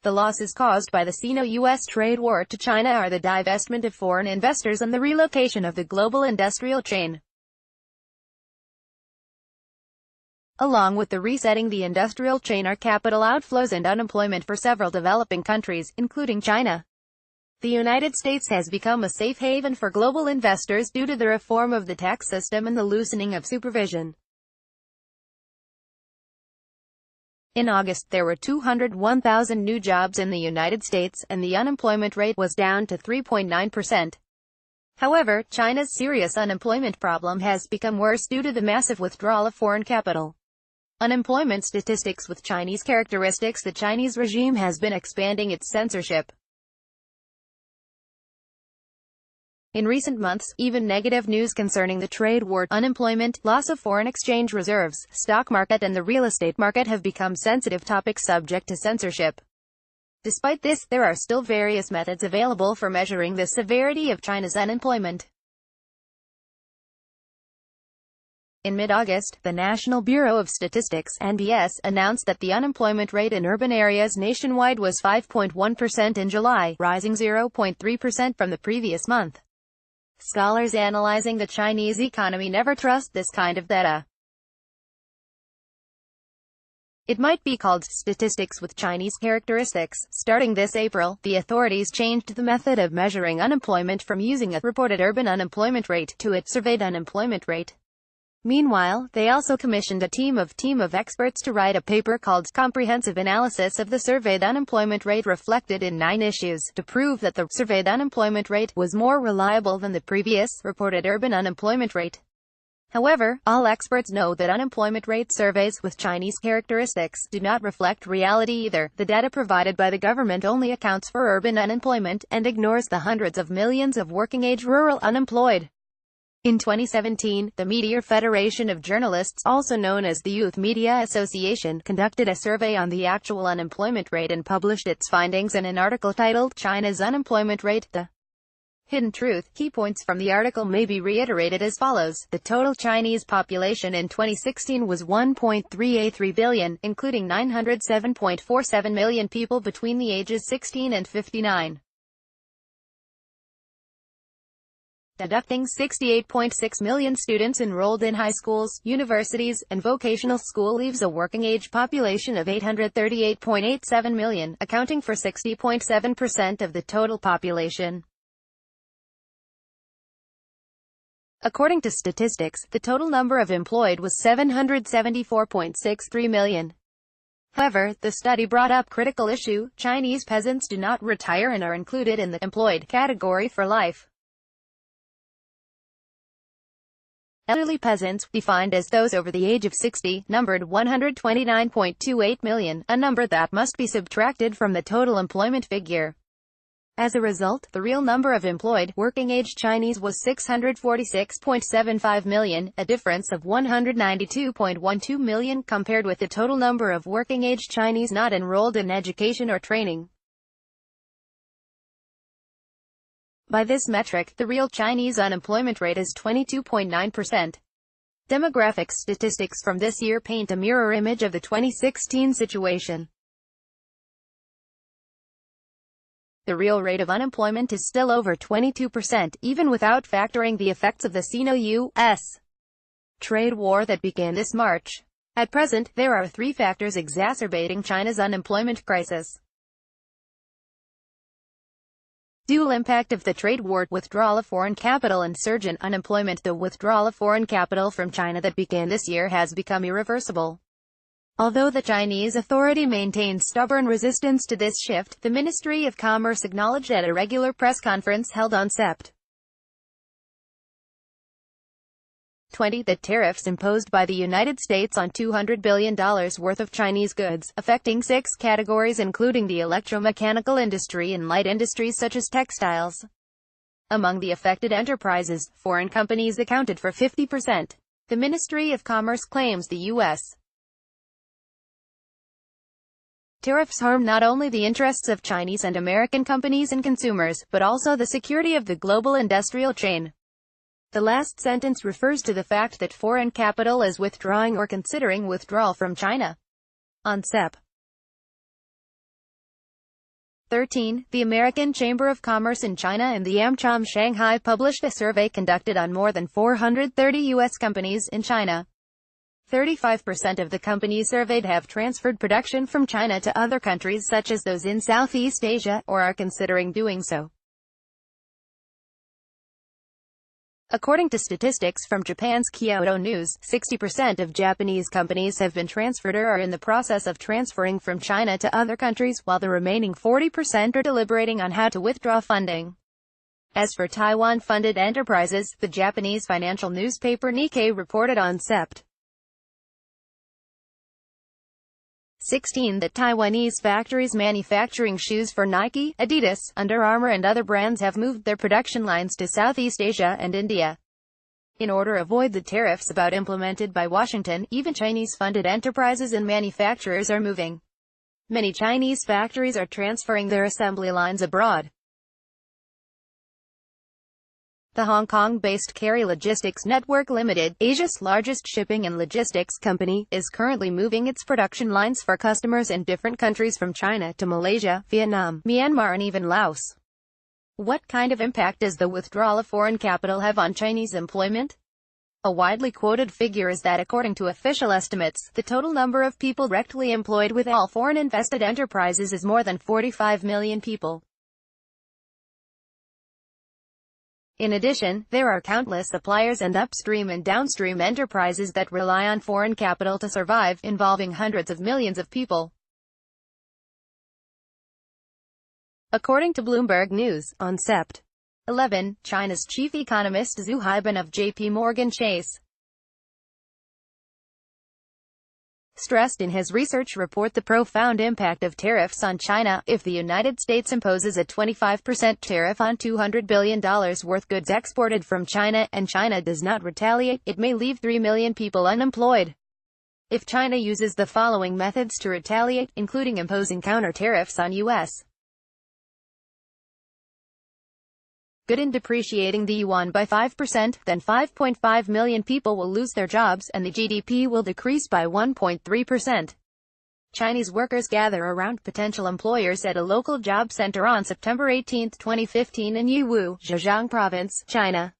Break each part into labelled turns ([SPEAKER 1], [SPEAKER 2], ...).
[SPEAKER 1] The losses caused by the Sino-U.S. trade war to China are the divestment of foreign investors and the relocation of the global industrial chain. Along with the resetting the industrial chain are capital outflows and unemployment for several developing countries, including China. The United States has become a safe haven for global investors due to the reform of the tax system and the loosening of supervision. In August, there were 201,000 new jobs in the United States, and the unemployment rate was down to 3.9%. However, China's serious unemployment problem has become worse due to the massive withdrawal of foreign capital. Unemployment statistics with Chinese characteristics. The Chinese regime has been expanding its censorship. In recent months, even negative news concerning the trade war, unemployment, loss of foreign exchange reserves, stock market and the real estate market have become sensitive topics subject to censorship. Despite this, there are still various methods available for measuring the severity of China's unemployment. In mid-August, the National Bureau of Statistics (NBS) announced that the unemployment rate in urban areas nationwide was 5.1% in July, rising 0.3% from the previous month. Scholars analyzing the Chinese economy never trust this kind of data. It might be called statistics with Chinese characteristics. Starting this April, the authorities changed the method of measuring unemployment from using a reported urban unemployment rate to a surveyed unemployment rate. Meanwhile, they also commissioned a team of experts to write a paper called Comprehensive Analysis of the Surveyed Unemployment Rate Reflected in 9 Issues, to prove that the surveyed unemployment rate was more reliable than the previous, reported urban unemployment rate. However, all experts know that unemployment rate surveys with Chinese characteristics do not reflect reality either. The data provided by the government only accounts for urban unemployment, and ignores the hundreds of millions of working-age rural unemployed. In 2017, the Media Federation of Journalists, also known as the Youth Media Association, conducted a survey on the actual unemployment rate and published its findings in an article titled China's Unemployment Rate: The Hidden Truth. Key points from the article may be reiterated as follows. The total Chinese population in 2016 was 1.383 billion, including 907.47 million people between the ages 16 and 59. Deducting 68.6 million students enrolled in high schools, universities, and vocational school leaves a working-age population of 838.87 million, accounting for 60.7% of the total population. According to statistics, the total number of employed was 774.63 million. However, the study brought up critical issue: Chinese peasants do not retire and are included in the employed category for life. Elderly peasants, defined as those over the age of 60, numbered 129.28 million, a number that must be subtracted from the total employment figure. As a result, the real number of employed, working-age Chinese was 646.75 million, a difference of 192.12 million compared with the total number of working-age Chinese not enrolled in education or training. By this metric, the real Chinese unemployment rate is 22.9%. Demographic statistics from this year paint a mirror image of the 2016 situation. The real rate of unemployment is still over 22%, even without factoring the effects of the Sino-U.S. trade war that began this March. At present, there are 3 factors exacerbating China's unemployment crisis. Dual impact of the trade war: withdrawal of foreign capital and surge in unemployment. The withdrawal of foreign capital from China that began this year has become irreversible. Although the Chinese authority maintains stubborn resistance to this shift, the Ministry of Commerce acknowledged at a regular press conference held on Sept. 20 that tariffs imposed by the United States on $200 billion worth of Chinese goods, affecting 6 categories including the electromechanical industry and light industries such as textiles. Among the affected enterprises, foreign companies accounted for 50%. The Ministry of Commerce claims the U.S. tariffs harm not only the interests of Chinese and American companies and consumers, but also the security of the global industrial chain. The last sentence refers to the fact that foreign capital is withdrawing or considering withdrawal from China. On Sep. 13, the American Chamber of Commerce in China and the AmCham Shanghai published a survey conducted on more than 430 U.S. companies in China. 35% of the companies surveyed have transferred production from China to other countries such as those in Southeast Asia, or are considering doing so. According to statistics from Japan's Kyodo News, 60% of Japanese companies have been transferred or are in the process of transferring from China to other countries, while the remaining 40% are deliberating on how to withdraw funding. As for Taiwan-funded enterprises, the Japanese financial newspaper Nikkei reported on Sept. 16 that Taiwanese factories manufacturing shoes for Nike, Adidas, Under Armour and other brands have moved their production lines to Southeast Asia and India. In order to avoid the tariffs about implemented by Washington, even Chinese-funded enterprises and manufacturers are moving. Many Chinese factories are transferring their assembly lines abroad. The Hong Kong-based Kerry Logistics Network Limited, Asia's largest shipping and logistics company, is currently moving its production lines for customers in different countries from China to Malaysia, Vietnam, Myanmar and even Laos. What kind of impact does the withdrawal of foreign capital have on Chinese employment? A widely quoted figure is that according to official estimates, the total number of people directly employed with all foreign invested enterprises is more than 45 million people. In addition, there are countless suppliers and upstream and downstream enterprises that rely on foreign capital to survive, involving hundreds of millions of people. According to Bloomberg News, on Sept. 11, China's chief economist Zhu Haiban of J.P. Morgan Chase stressed in his research report the profound impact of tariffs on China. If the United States imposes a 25% tariff on $200 billion worth goods exported from China, and China does not retaliate, it may leave 3 million people unemployed. If China uses the following methods to retaliate, including imposing counter-tariffs on U.S. goods and depreciating the yuan by 5%, then 5.5 million people will lose their jobs, and the GDP will decrease by 1.3%. Chinese workers gather around potential employers at a local job center on September 18, 2015 in Yiwu, Zhejiang Province, China.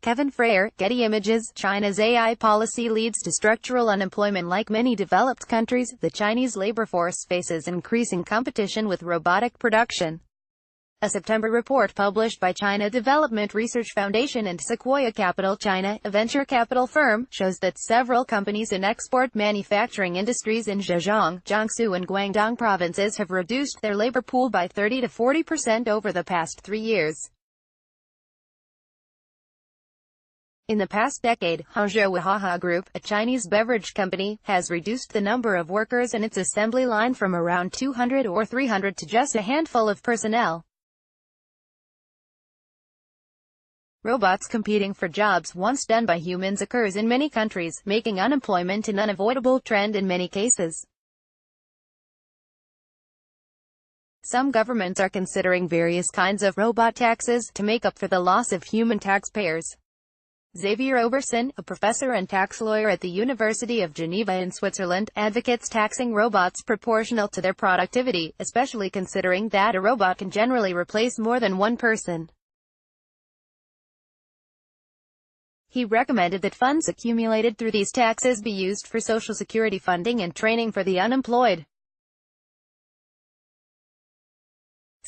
[SPEAKER 1] Kevin Freyer, Getty Images. China's AI policy leads to structural unemployment. Like many developed countries, the Chinese labor force faces increasing competition with robotic production. A September report published by China Development Research Foundation and Sequoia Capital China, a venture capital firm, shows that several companies in export manufacturing industries in Zhejiang, Jiangsu and Guangdong provinces have reduced their labor pool by 30 to 40% over the past 3 years. In the past decade, Hangzhou Wahaha Group, a Chinese beverage company, has reduced the number of workers in its assembly line from around 200 or 300 to just a handful of personnel. Robots competing for jobs once done by humans occurs in many countries, making unemployment an unavoidable trend in many cases. Some governments are considering various kinds of robot taxes to make up for the loss of human taxpayers. Xavier Oberson, a professor and tax lawyer at the University of Geneva in Switzerland, advocates taxing robots proportional to their productivity, especially considering that a robot can generally replace more than one person. He recommended that funds accumulated through these taxes be used for Social Security funding and training for the unemployed.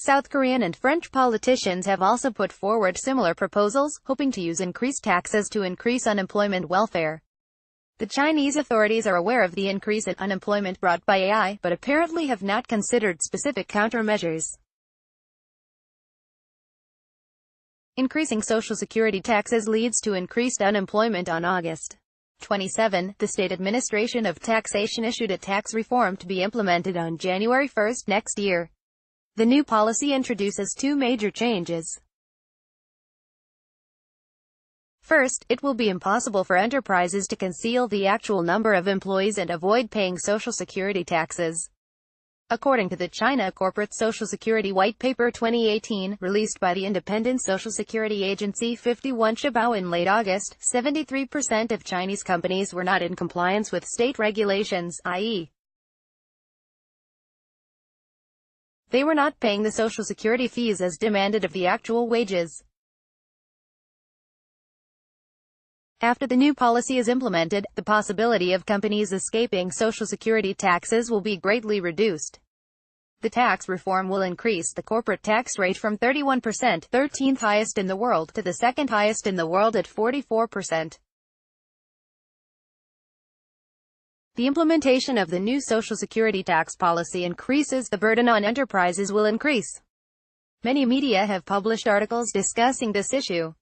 [SPEAKER 1] South Korean and French politicians have also put forward similar proposals, hoping to use increased taxes to increase unemployment welfare. The Chinese authorities are aware of the increase in unemployment brought by AI, but apparently have not considered specific countermeasures. Increasing Social Security taxes leads to increased unemployment. On August 27, the State Administration of Taxation issued a tax reform to be implemented on January 1 next year. The new policy introduces two major changes. First, it will be impossible for enterprises to conceal the actual number of employees and avoid paying Social Security taxes. According to the China Corporate Social Security White Paper 2018, released by the Independent Social Security Agency 51 Shabao in late August, 73% of Chinese companies were not in compliance with state regulations, i.e., they were not paying the Social Security fees as demanded of the actual wages. After the new policy is implemented, the possibility of companies escaping Social Security taxes will be greatly reduced. The tax reform will increase the corporate tax rate from 31%, 13th highest in the world, to the second highest in the world at 44%. The implementation of the new Social Security tax policy increases the burden on enterprises will increase. Many media have published articles discussing this issue.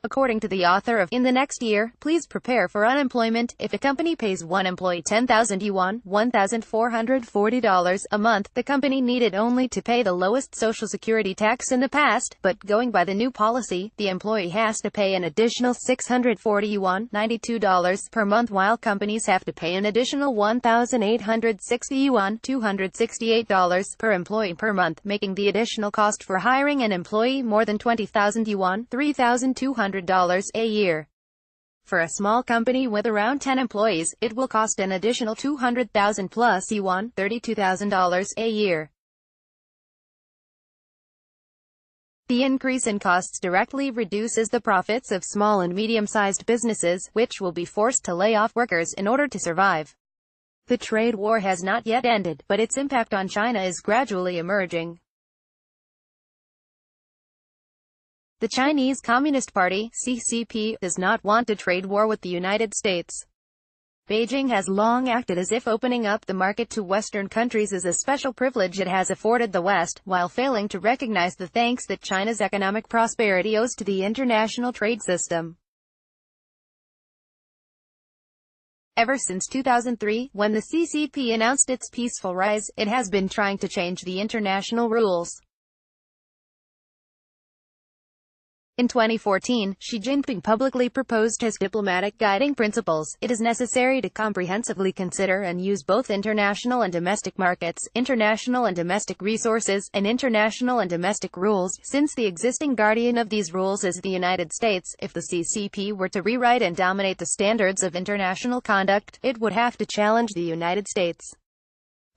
[SPEAKER 1] According to the author of In the Next Year, Please Prepare for Unemployment, if a company pays one employee 10,000 yuan, $1,440 a month, the company needed only to pay the lowest Social Security tax in the past, but going by the new policy, the employee has to pay an additional 640 yuan, $92 per month, while companies have to pay an additional 1,860 yuan, $268 per employee per month, making the additional cost for hiring an employee more than 20,000 yuan, $3,200 a year. For a small company with around 10 employees, it will cost an additional 200,000 plus yuan, $32,000 a year. The increase in costs directly reduces the profits of small and medium-sized businesses, which will be forced to lay off workers in order to survive. The trade war has not yet ended, but its impact on China is gradually emerging. The Chinese Communist Party, CCP, does not want a trade war with the United States. Beijing has long acted as if opening up the market to Western countries is a special privilege it has afforded the West, while failing to recognize the thanks that China's economic prosperity owes to the international trade system. Ever since 2003, when the CCP announced its peaceful rise, it has been trying to change the international rules. In 2014, Xi Jinping publicly proposed his diplomatic guiding principles. It is necessary to comprehensively consider and use both international and domestic markets, international and domestic resources, and international and domestic rules, since the existing guardian of these rules is the United States. If the CCP were to rewrite and dominate the standards of international conduct, it would have to challenge the United States.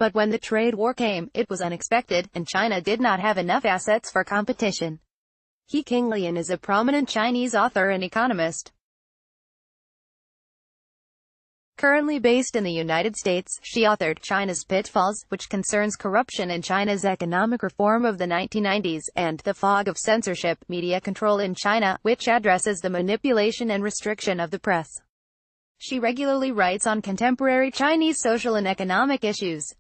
[SPEAKER 1] But when the trade war came, it was unexpected, and China did not have enough assets for competition. He Qinglian is a prominent Chinese author and economist. Currently based in the United States, she authored China's Pitfalls, which concerns corruption in China's economic reform of the 1990s, and The Fog of Censorship, Media Control in China, which addresses the manipulation and restriction of the press. She regularly writes on contemporary Chinese social and economic issues.